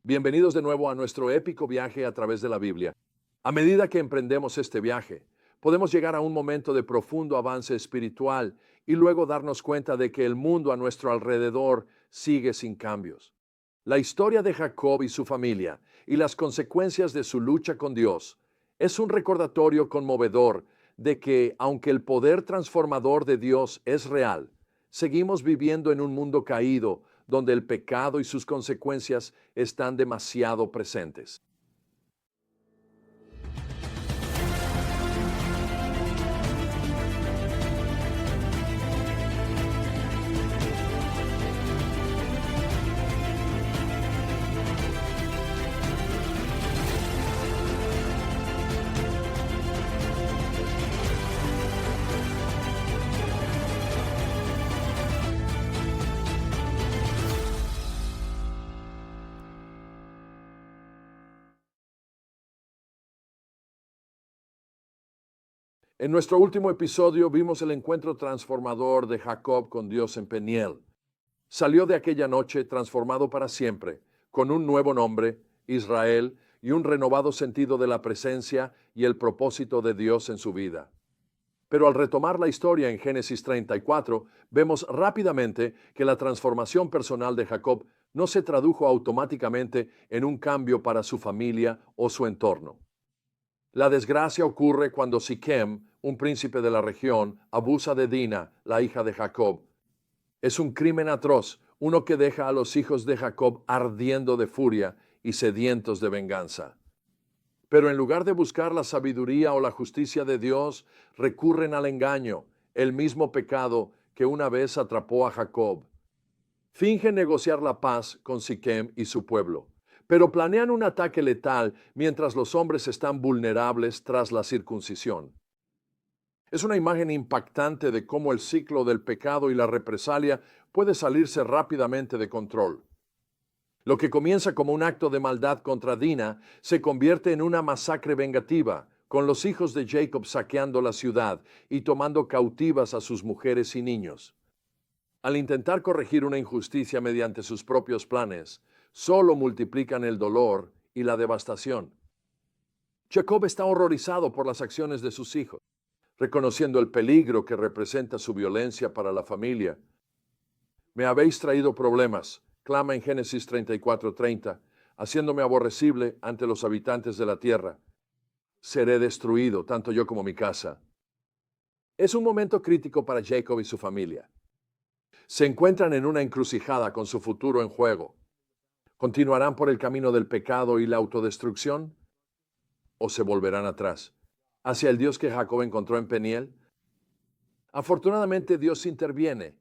Bienvenidos de nuevo a nuestro épico viaje a través de la Biblia. A medida que emprendemos este viaje, podemos llegar a un momento de profundo avance espiritual y luego darnos cuenta de que el mundo a nuestro alrededor sigue sin cambios. La historia de Jacob y su familia y las consecuencias de su lucha con Dios es un recordatorio conmovedor de que, aunque el poder transformador de Dios es real, seguimos viviendo en un mundo caído donde el pecado y sus consecuencias están demasiado presentes. En nuestro último episodio vimos el encuentro transformador de Jacob con Dios en Peniel. Salió de aquella noche transformado para siempre, con un nuevo nombre, Israel, y un renovado sentido de la presencia y el propósito de Dios en su vida. Pero al retomar la historia en Génesis 34, vemos rápidamente que la transformación personal de Jacob no se tradujo automáticamente en un cambio para su familia o su entorno. La desgracia ocurre cuando Siquem, un príncipe de la región, abusa de Dina, la hija de Jacob. Es un crimen atroz, uno que deja a los hijos de Jacob ardiendo de furia y sedientos de venganza. Pero en lugar de buscar la sabiduría o la justicia de Dios, recurren al engaño, el mismo pecado que una vez atrapó a Jacob. Fingen negociar la paz con Siquem y su pueblo, pero planean un ataque letal mientras los hombres están vulnerables tras la circuncisión. Es una imagen impactante de cómo el ciclo del pecado y la represalia puede salirse rápidamente de control. Lo que comienza como un acto de maldad contra Dina se convierte en una masacre vengativa, con los hijos de Jacob saqueando la ciudad y tomando cautivas a sus mujeres y niños. Al intentar corregir una injusticia mediante sus propios planes, solo multiplican el dolor y la devastación. Jacob está horrorizado por las acciones de sus hijos, reconociendo el peligro que representa su violencia para la familia. Me habéis traído problemas, clama en Génesis 34:30, haciéndome aborrecible ante los habitantes de la tierra. Seré destruido, tanto yo como mi casa. Es un momento crítico para Jacob y su familia. Se encuentran en una encrucijada con su futuro en juego. ¿Continuarán por el camino del pecado y la autodestrucción? ¿O se volverán atrás, hacia el Dios que Jacob encontró en Peniel? Afortunadamente Dios interviene.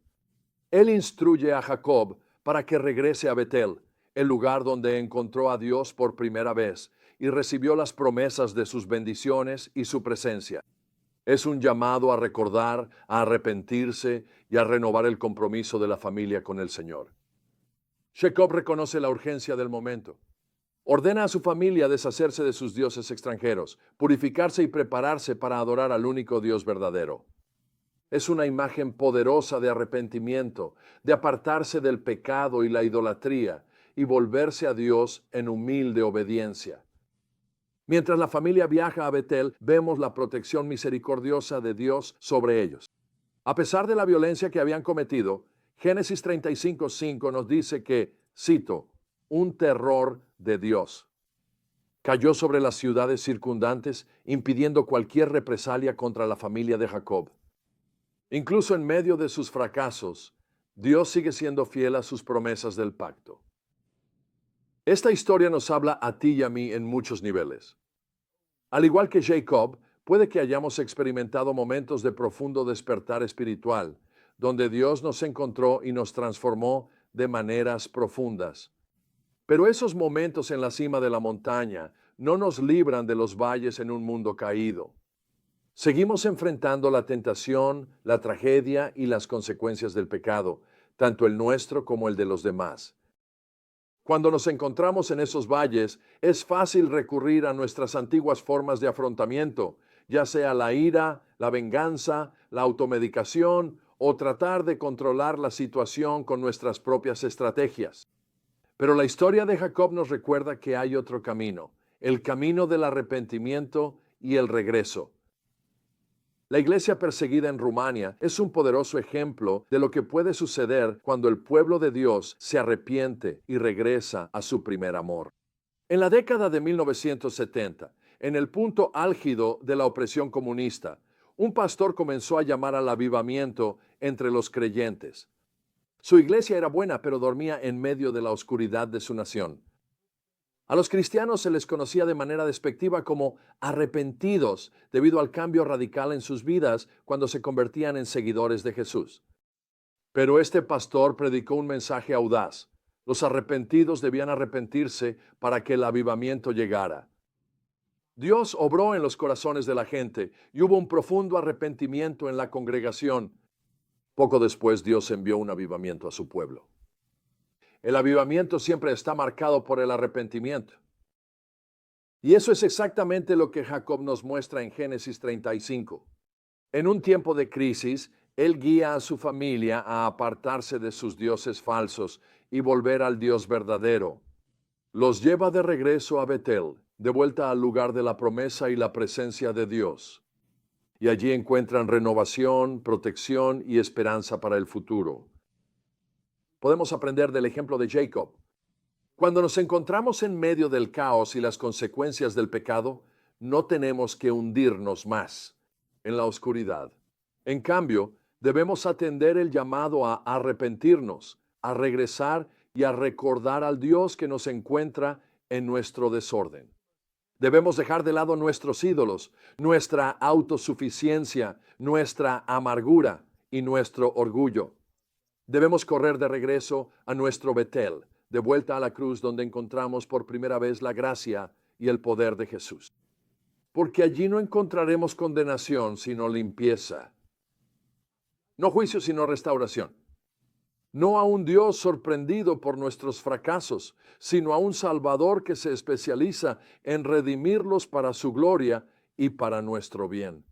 Él instruye a Jacob para que regrese a Betel, el lugar donde encontró a Dios por primera vez y recibió las promesas de sus bendiciones y su presencia. Es un llamado a recordar, a arrepentirse y a renovar el compromiso de la familia con el Señor. Jacob reconoce la urgencia del momento. Ordena a su familia deshacerse de sus dioses extranjeros, purificarse y prepararse para adorar al único Dios verdadero. Es una imagen poderosa de arrepentimiento, de apartarse del pecado y la idolatría y volverse a Dios en humilde obediencia. Mientras la familia viaja a Betel, vemos la protección misericordiosa de Dios sobre ellos. A pesar de la violencia que habían cometido, Génesis 35:5 nos dice que, cito, un terror de Dios cayó sobre las ciudades circundantes, impidiendo cualquier represalia contra la familia de Jacob. Incluso en medio de sus fracasos, Dios sigue siendo fiel a sus promesas del pacto. Esta historia nos habla a ti y a mí en muchos niveles. Al igual que Jacob, puede que hayamos experimentado momentos de profundo despertar espiritual, donde Dios nos encontró y nos transformó de maneras profundas. Pero esos momentos en la cima de la montaña no nos libran de los valles en un mundo caído. Seguimos enfrentando la tentación, la tragedia y las consecuencias del pecado, tanto el nuestro como el de los demás. Cuando nos encontramos en esos valles, es fácil recurrir a nuestras antiguas formas de afrontamiento, ya sea la ira, la venganza, la automedicación o tratar de controlar la situación con nuestras propias estrategias. Pero la historia de Jacob nos recuerda que hay otro camino, el camino del arrepentimiento y el regreso. La iglesia perseguida en Rumania es un poderoso ejemplo de lo que puede suceder cuando el pueblo de Dios se arrepiente y regresa a su primer amor. En la década de 1970, en el punto álgido de la opresión comunista, un pastor comenzó a llamar al avivamiento entre los creyentes. Su iglesia era buena, pero dormía en medio de la oscuridad de su nación. A los cristianos se les conocía de manera despectiva como arrepentidos debido al cambio radical en sus vidas cuando se convertían en seguidores de Jesús. Pero este pastor predicó un mensaje audaz. Los arrepentidos debían arrepentirse para que el avivamiento llegara. Dios obró en los corazones de la gente y hubo un profundo arrepentimiento en la congregación. Poco después Dios envió un avivamiento a su pueblo. El avivamiento siempre está marcado por el arrepentimiento. Y eso es exactamente lo que Jacob nos muestra en Génesis 35. En un tiempo de crisis, él guía a su familia a apartarse de sus dioses falsos y volver al Dios verdadero. Los lleva de regreso a Betel, de vuelta al lugar de la promesa y la presencia de Dios. Y allí encuentran renovación, protección y esperanza para el futuro. Podemos aprender del ejemplo de Jacob. Cuando nos encontramos en medio del caos y las consecuencias del pecado, no tenemos que hundirnos más en la oscuridad. En cambio, debemos atender el llamado a arrepentirnos, a regresar y a recordar al Dios que nos encuentra en nuestro desorden. Debemos dejar de lado nuestros ídolos, nuestra autosuficiencia, nuestra amargura y nuestro orgullo. Debemos correr de regreso a nuestro Betel, de vuelta a la cruz donde encontramos por primera vez la gracia y el poder de Jesús. Porque allí no encontraremos condenación, sino limpieza. No juicio, sino restauración. No a un Dios sorprendido por nuestros fracasos, sino a un Salvador que se especializa en redimirlos para su gloria y para nuestro bien.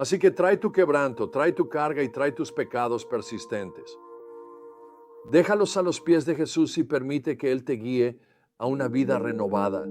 Así que trae tu quebranto, trae tu carga y trae tus pecados persistentes. Déjalos a los pies de Jesús y permite que Él te guíe a una vida renovada.